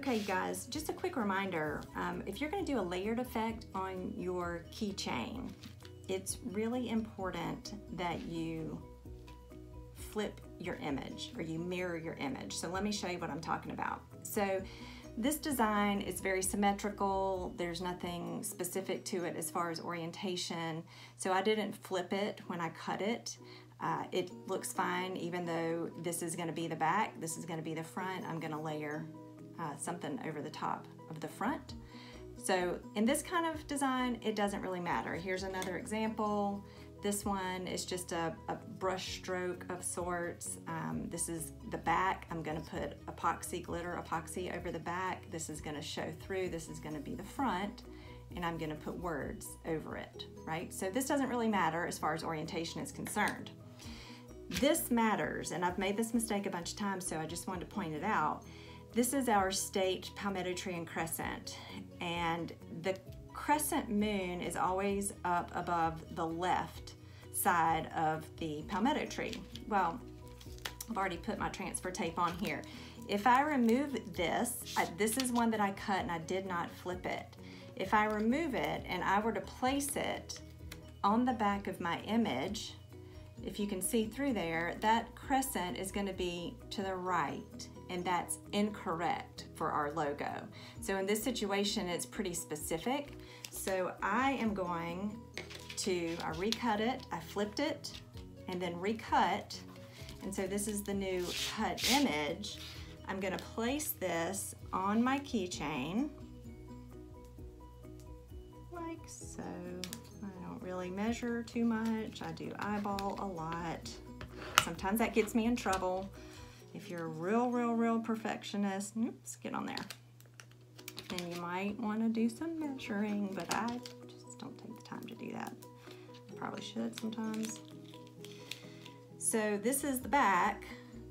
Okay guys, just a quick reminder, if you're going to do a layered effect on your keychain, it's really important that you flip your image or you mirror your image. So let me show you what I'm talking about. So this design is very symmetrical. There's nothing specific to it as far as orientation. So I didn't flip it when I cut it. It looks fine even though this is going to be the back, this is going to be the front. I'm going to layer something over the top of the front. So in this kind of design, it doesn't really matter. Here's another example. This one is just a brush stroke of sorts. This is the back. I'm gonna put epoxy, glitter epoxy over the back. This is gonna show through. This is gonna be the front, and I'm gonna put words over it, right? So this doesn't really matter as far as orientation is concerned. This matters, and I've made this mistake a bunch of times, so I just wanted to point it out. This is our state palmetto tree and crescent, and the crescent moon is always up above the left side of the palmetto tree. Well, I've already put my transfer tape on here. If I remove this, this is one that I cut and I did not flip it. If I remove it and I were to place it on the back of my image, if you can see through there, that crescent is going to be to the right, and that's incorrect for our logo. So in this situation, it's pretty specific. So I am going to, I recut it, I flipped it, and then recut. And so this is the new cut image. I'm gonna place this on my keychain, like so. I don't really measure too much. I do eyeball a lot. Sometimes that gets me in trouble. If you're a real perfectionist, oops, get on there. Then you might want to do some measuring, but I just don't take the time to do that. I probably should sometimes. So this is the back,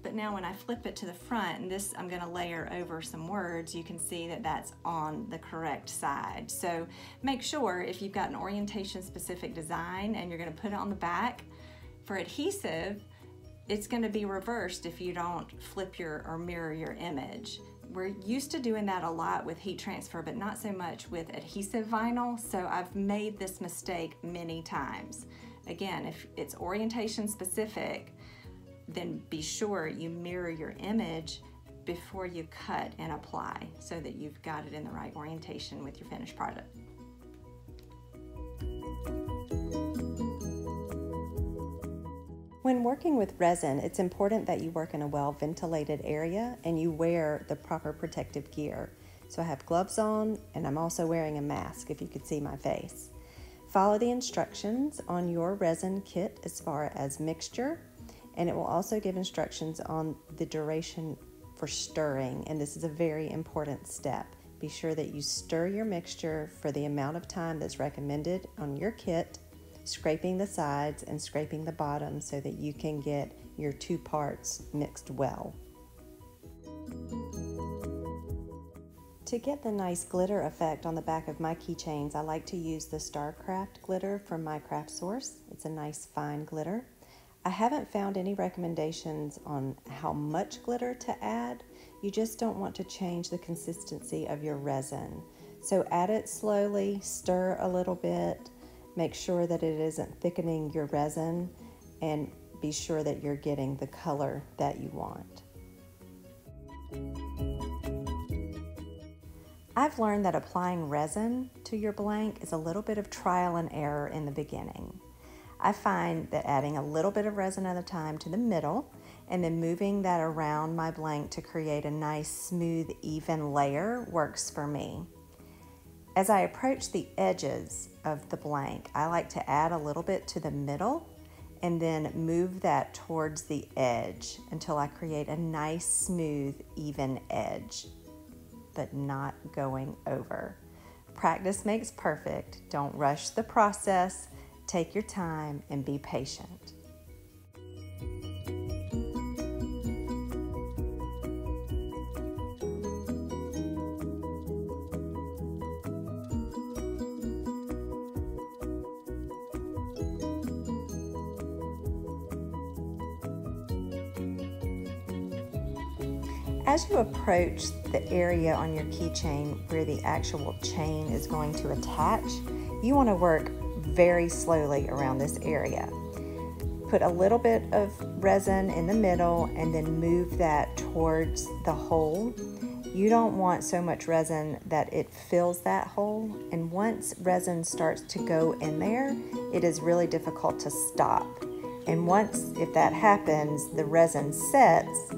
but now when I flip it to the front, and this I'm going to layer over some words, you can see that that's on the correct side. So make sure if you've got an orientation specific design and you're going to put it on the back, for adhesive, it's going to be reversed if you don't flip your or mirror your image. We're used to doing that a lot with heat transfer, but not so much with adhesive vinyl, so I've made this mistake many times. Again, if it's orientation specific, then be sure you mirror your image before you cut and apply so that you've got it in the right orientation with your finished product. When working with resin, it's important that you work in a well-ventilated area and you wear the proper protective gear. So I have gloves on, and I'm also wearing a mask if you could see my face. Follow the instructions on your resin kit as far as mixture, and it will also give instructions on the duration for stirring, and this is a very important step. Be sure that you stir your mixture for the amount of time that's recommended on your kit, scraping the sides and scraping the bottom so that you can get your two parts mixed well. To get the nice glitter effect on the back of my keychains, I like to use the Starcraft glitter from my craft source. It's a nice fine glitter. I haven't found any recommendations on how much glitter to add. You just don't want to change the consistency of your resin. So add it slowly, stir a little bit, make sure that it isn't thickening your resin, and be sure that you're getting the color that you want. I've learned that applying resin to your blank is a little bit of trial and error in the beginning. I find that adding a little bit of resin at a time to the middle and then moving that around my blank to create a nice, smooth, even layer works for me. As I approach the edges of the blank, I like to add a little bit to the middle and then move that towards the edge until I create a nice, smooth, even edge, but not going over. Practice makes perfect. Don't rush the process. Take your time and be patient. As you approach the area on your keychain where the actual chain is going to attach, you want to work very slowly around this area. Put a little bit of resin in the middle and then move that towards the hole. You don't want so much resin that it fills that hole, and once resin starts to go in there, it is really difficult to stop. And once, if that happens, the resin sets,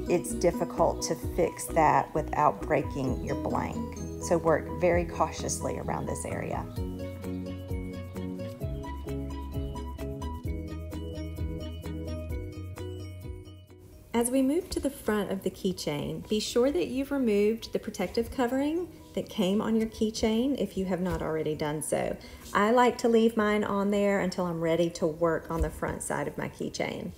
it's difficult to fix that without breaking your blank. So work very cautiously around this area. As we move to the front of the keychain, be sure that you've removed the protective covering that came on your keychain if you have not already done so. I like to leave mine on there until I'm ready to work on the front side of my keychain.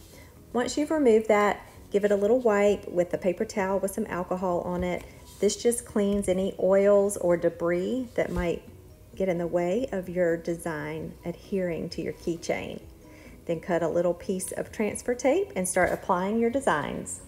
Once you've removed that, give it a little wipe with a paper towel with some alcohol on it. This just cleans any oils or debris that might get in the way of your design adhering to your keychain. Then cut a little piece of transfer tape and start applying your designs.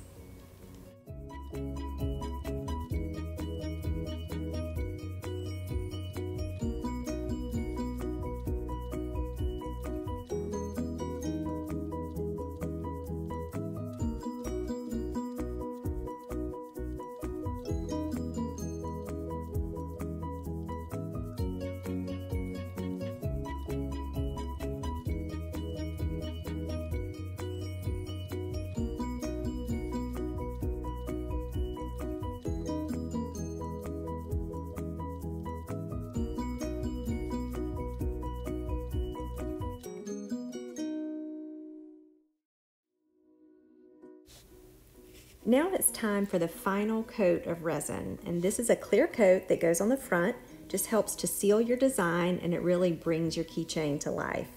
Now it's time for the final coat of resin, and this is a clear coat that goes on the front, just helps to seal your design, and it really brings your keychain to life.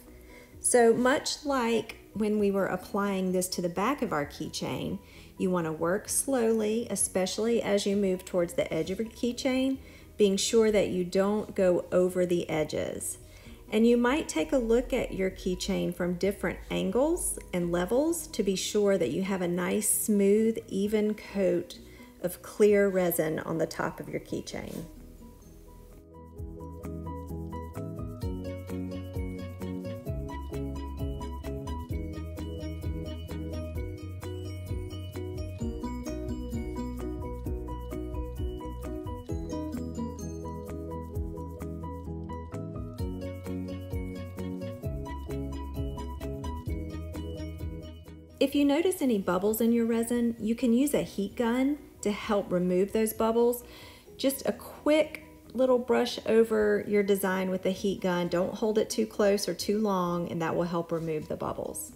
So much like when we were applying this to the back of our keychain, you want to work slowly, especially as you move towards the edge of your keychain, being sure that you don't go over the edges. And you might take a look at your keychain from different angles and levels to be sure that you have a nice, smooth, even coat of clear resin on the top of your keychain. If you notice any bubbles in your resin, you can use a heat gun to help remove those bubbles. Just a quick little brush over your design with a heat gun. Don't hold it too close or too long, and that will help remove the bubbles.